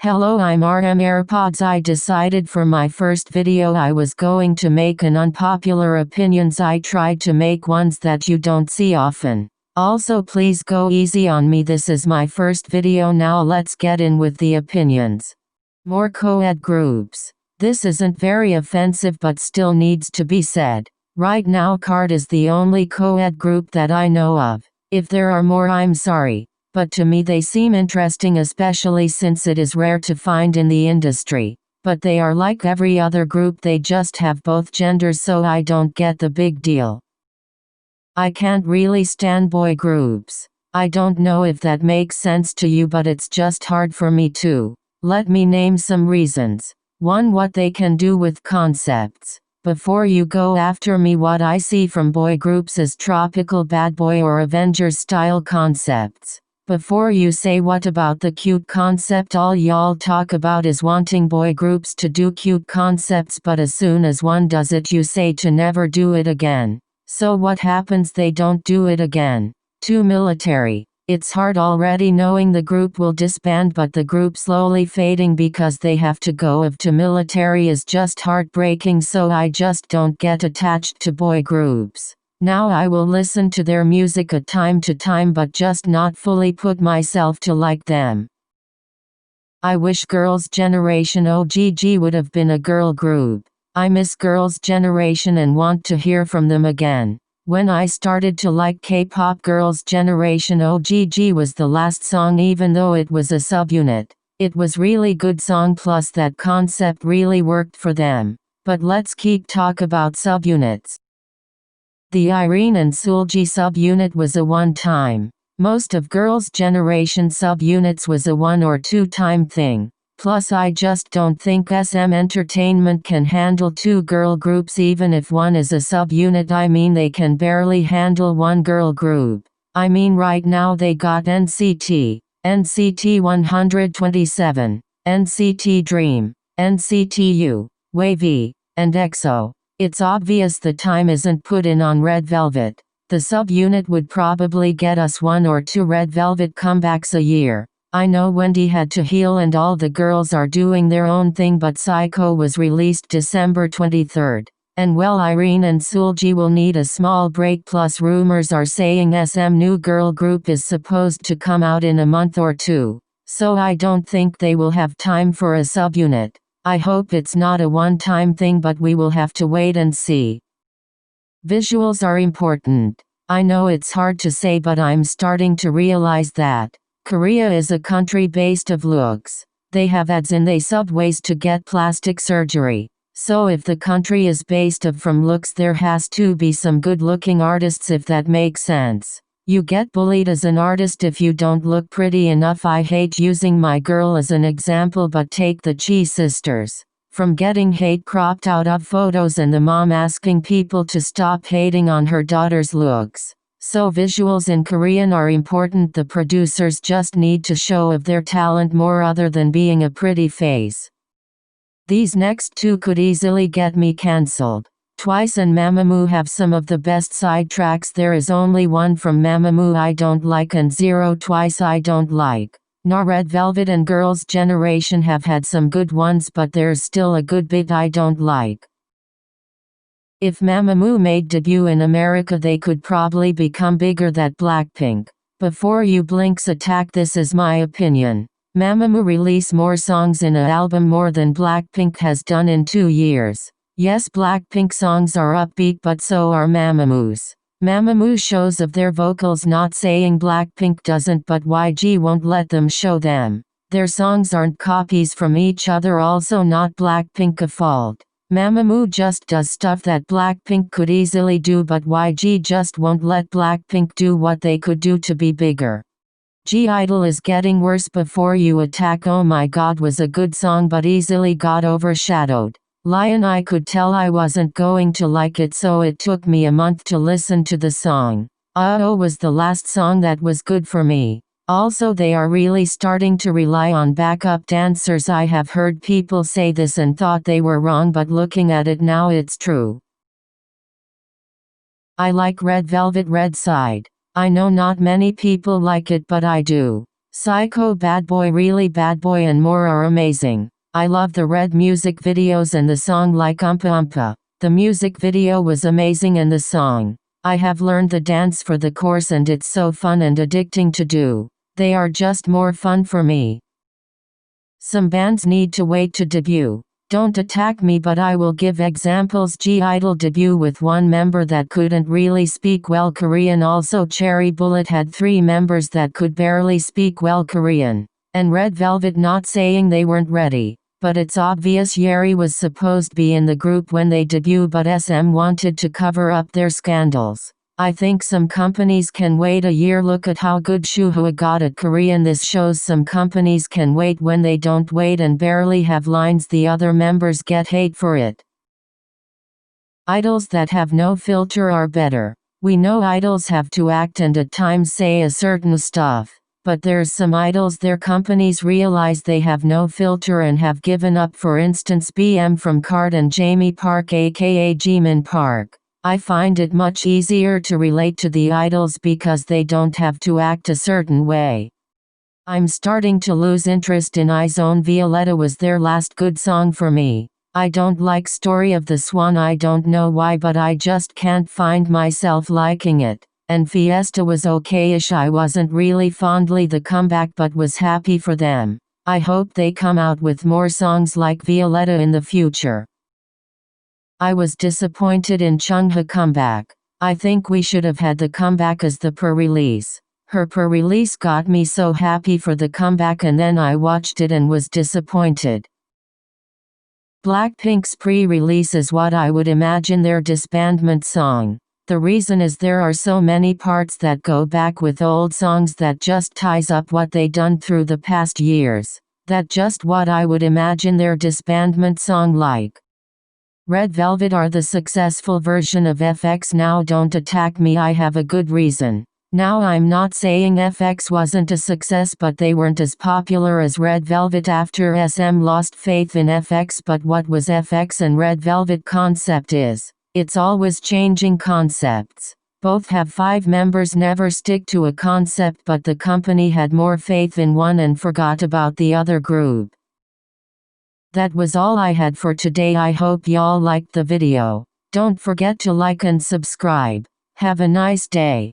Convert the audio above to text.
Hello, I'm RM AirPods. I decided for my first video I was going to make an unpopular opinions. I tried to make ones that you don't see often. Also please go easy on me, this is my first video. Now let's get in with the opinions. More co-ed groups. This isn't very offensive but still needs to be said. Right now KARD is the only co-ed group that I know of. If there are more I'm sorry. But to me they seem interesting, especially since it is rare to find in the industry. But they are like every other group, they just have both genders, so I don't get the big deal. I can't really stand boy groups. I don't know if that makes sense to you, but it's just hard for me too. Let me name some reasons. 1. What they can do with concepts. Before you go after me, what I see from boy groups is tropical bad boy or Avengers style concepts. Before you say what about the cute concept, all y'all talk about is wanting boy groups to do cute concepts, but as soon as one does it you say to never do it again. So what happens? They don't do it again. 2. Military. It's hard already knowing the group will disband, but the group slowly fading because they have to go to military is just heartbreaking, so I just don't get attached to boy groups. Now I will listen to their music at time to time but just not fully put myself to like them. I wish Girls' Generation OGG would have been a girl group. I miss Girls' Generation and want to hear from them again. When I started to like K-pop, Girls' Generation OGG was the last song, even though it was a subunit. It was really good song, plus that concept really worked for them. But let's keep talk about subunits. The Irene and Sulji subunit was a one-time. Most of Girls' Generation subunits was a 1 or 2 time thing. Plus I just don't think SM Entertainment can handle 2 girl groups even if one is a subunit. I mean they can barely handle 1 girl group. I mean right now they got NCT, NCT 127, NCT Dream, NCT U, Wavy, and EXO. It's obvious the time isn't put in on Red Velvet. The subunit would probably get us 1 or 2 Red Velvet comebacks a year. I know Wendy had to heal and all the girls are doing their own thing, but Psycho was released December 23rd. And well, Irene and Sulji will need a small break, plus rumors are saying SM new girl group is supposed to come out in a month or 2. So I don't think they will have time for a subunit. I hope it's not a one-time thing, but we will have to wait and see. Visuals are important. I know it's hard to say, but I'm starting to realize that Korea is a country based of looks. They have ads in the subways to get plastic surgery. So if the country is based from looks, there has to be some good-looking artists, if that makes sense. You get bullied as an artist if you don't look pretty enough. I hate using my girl as an example, but take the Chi sisters. From getting hate cropped out of photos and the mom asking people to stop hating on her daughter's looks. So visuals in Korean are important. The producers just need to show of their talent more other than being a pretty face. These next 2 could easily get me cancelled. Twice and Mamamoo have some of the best side tracks. There is only one from Mamamoo I don't like and 0 Twice I don't like. Now Red Velvet and Girls' Generation have had some good ones, but there's still a good bit I don't like. If Mamamoo made debut in America, they could probably become bigger than Blackpink. Before you blinks attack, this is my opinion. Mamamoo release more songs in an album more than Blackpink has done in 2 years. Yes, Blackpink songs are upbeat, but so are Mamamoo's. Mamamoo shows of their vocals, not saying Blackpink doesn't, but YG won't let them show them. Their songs aren't copies from each other, also not Blackpink fault. Mamamoo just does stuff that Blackpink could easily do, but YG just won't let Blackpink do what they could do to be bigger. G-Idol is getting worse. Before You Attack, oh my god, was a good song but easily got overshadowed. Lion, I could tell I wasn't going to like it, so it took me a month to listen to the song. Oh was the last song that was good for me. Also they are really starting to rely on backup dancers. I have heard people say this and thought they were wrong, but looking at it now it's true. I like Red Velvet Red Side. I know not many people like it, but I do. Psycho, Bad Boy, Really Bad Boy and more are amazing. I love the Red music videos and the song like Oompa Oompa. The music video was amazing and the song. I have learned the dance for the course and it's so fun and addicting to do. They are just more fun for me. Some bands need to wait to debut. Don't attack me, but I will give examples. G-Idol debut with one member that couldn't really speak well Korean. Also Cherry Bullet had 3 members that could barely speak well Korean. And Red Velvet, not saying they weren't ready, but it's obvious Yeri was supposed to be in the group when they debut, but SM wanted to cover up their scandals. I think some companies can wait a year. Look at how good Shuhua got at Korean. This shows some companies can wait when they don't wait and barely have lines. The other members get hate for it. Idols that have no filter are better. We know idols have to act and at times say a certain stuff, but there's some idols their companies realize they have no filter and have given up. For instance, BM from KART and Jamie Park aka Jimin Park. I find it much easier to relate to the idols because they don't have to act a certain way. I'm starting to lose interest in iZone. Violetta was their last good song for me. I don't like Story of the Swan. I don't know why, but I just can't find myself liking it. And Fiesta was okay-ish. I wasn't really fondly the comeback but was happy for them. I hope they come out with more songs like Violetta in the future. I was disappointed in Chungha comeback. I think we should have had the comeback as the pre-release. Her pre-release got me so happy for the comeback and then I watched it and was disappointed. Blackpink's pre-release is what I would imagine their disbandment song. The reason is there are so many parts that go back with old songs that just ties up what they done through the past years. That just what I would imagine their disbandment song like. Red Velvet are the successful version of FX. Now don't attack me, I have a good reason. Now I'm not saying FX wasn't a success, but they weren't as popular as Red Velvet after SM lost faith in FX. But what was FX and Red Velvet concept is, it's always changing concepts. Both have 5 members, never stick to a concept, but the company had more faith in one and forgot about the other group. That was all I had for today. I hope y'all liked the video. Don't forget to like and subscribe. Have a nice day.